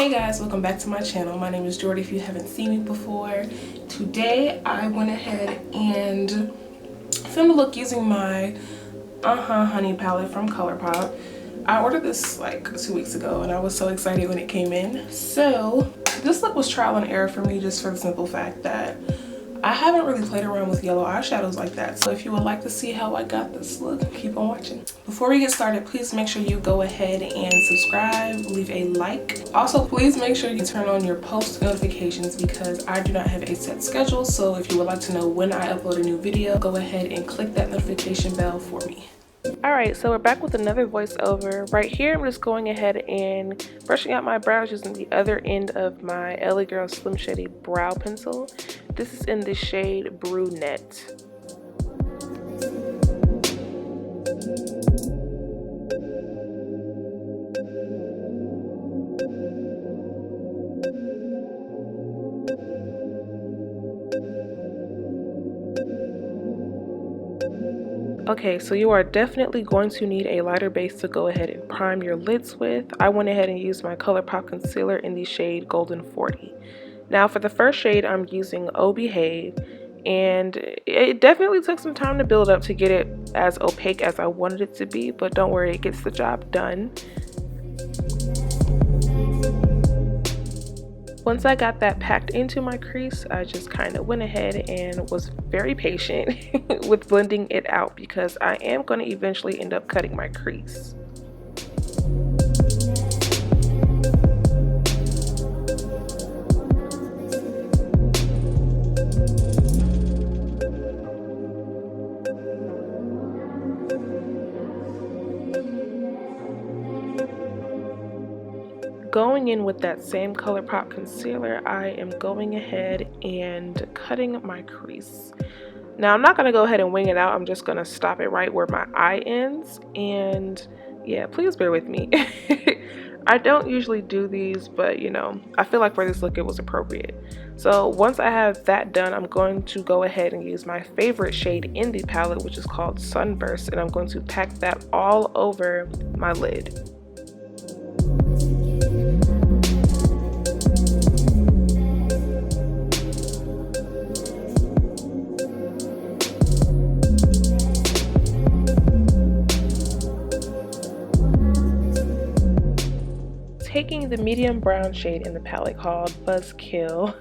Hey guys, welcome back to my channel. My name is Jordy if you haven't seen me before. Today I went ahead and filmed a look using my Honey palette from Colourpop. I ordered this like 2 weeks ago and I was so excited when it came in. So this look was trial and error for me, just for the simple fact that I haven't really played around with yellow eyeshadows like that. So if you would like to see how I got this look, keep on watching. Before we get started, please make sure you go ahead and subscribe, leave a like. Also, please make sure you turn on your post notifications because I do not have a set schedule. So if you would like to know when I upload a new video, go ahead and click that notification bell for me. Alright, so we're back with another voiceover. Right here, I'm just going ahead and brushing out my brows using the other end of my LA Girl Slim Shady brow pencil. This is in the shade Brunette. Okay, so you are definitely going to need a lighter base to go ahead and prime your lids with. I went ahead and used my Colourpop concealer in the shade Golden 40. Now for the first shade, I'm using Oh Behave, and it definitely took some time to build up to get it as opaque as I wanted it to be, but don't worry, it gets the job done. Once I got that packed into my crease, I just kind of went ahead and was very patient with blending it out because I am going to eventually end up cutting my crease. Going in with that same Colourpop concealer, I am going ahead and cutting my crease. Now I'm not going to go ahead and wing it out, I'm just going to stop it right where my eye ends, and yeah, please bear with me. I don't usually do these, but you know, I feel like for this look it was appropriate. So once I have that done, I'm going to go ahead and use my favorite shade in the palette, which is called Sunburst, and I'm going to pack that all over my lid. Taking the medium brown shade in the palette called Buzzkill,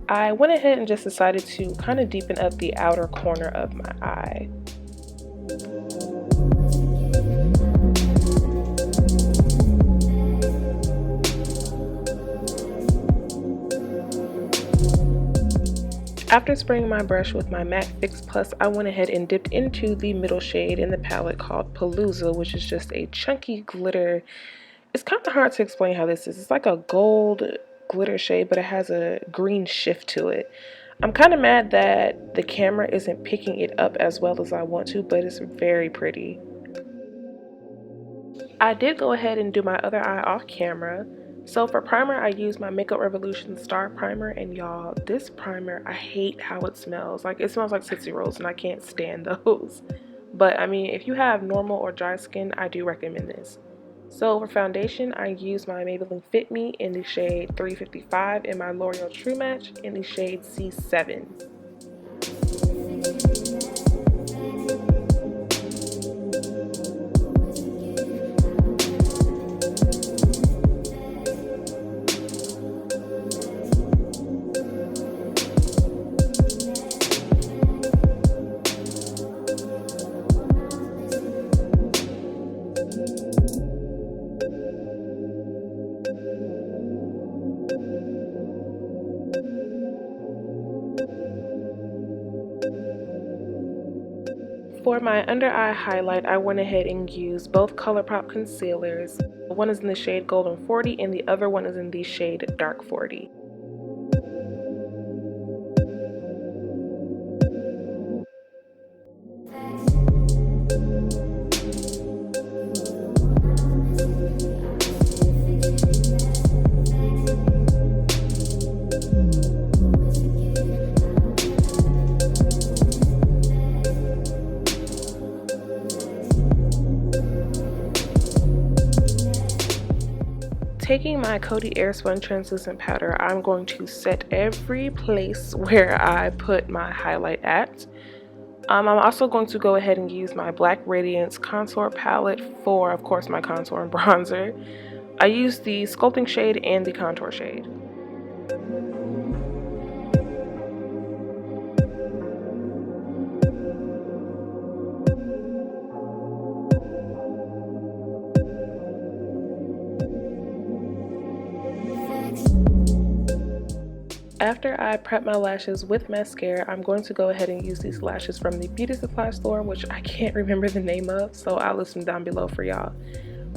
I went ahead and just decided to kind of deepen up the outer corner of my eye. After spraying my brush with my MAC Fix Plus, I went ahead and dipped into the middle shade in the palette called Palooza, which is just a chunky glitter. It's kind of hard to explain how this is. It's like a gold glitter shade, but it has a green shift to it. I'm kind of mad that the camera isn't picking it up as well as I want to, but it's very pretty. I did go ahead and do my other eye off camera. So for primer, I used my Makeup Revolution Star Primer, and y'all, this primer, I hate how it smells. Like, it smells like Tootsie Rolls, and I can't stand those. But I mean, if you have normal or dry skin, I do recommend this. So for foundation, I used my Maybelline Fit Me in the shade 355 and my Loreal True Match in the shade C7. For my under eye highlight, I went ahead and used both Colourpop concealers. One is in the shade Golden 40 and the other one is in the shade Dark 40. Taking my Coty Airspun translucent powder, I'm going to set every place where I put my highlight at. I'm also going to go ahead and use my Black Radiance contour palette for, of course, my contour and bronzer. I use the sculpting shade and the contour shade. After I prep my lashes with mascara, I'm going to go ahead and use these lashes from the beauty supply store, which I can't remember the name of, so I'll list them down below for y'all.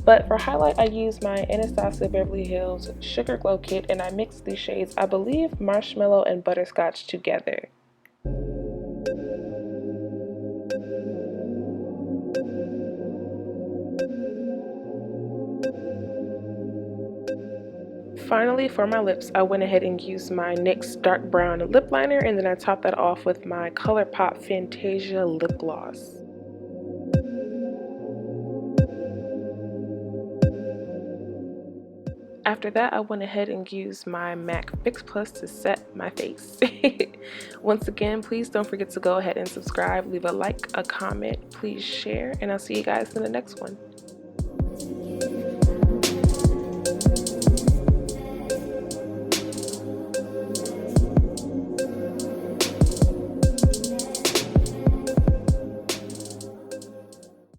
But for highlight, I use my Anastasia Beverly Hills Sugar Glow Kit, and I mixed these shades, I believe, Marshmallow and Butterscotch together. Finally, for my lips, I went ahead and used my NYX Dark Brown Lip Liner, and then I topped that off with my Colourpop Fantasia Lip Gloss. After that, I went ahead and used my MAC Fix Plus to set my face. Once again, please don't forget to go ahead and subscribe, leave a like, a comment, please share, and I'll see you guys in the next one.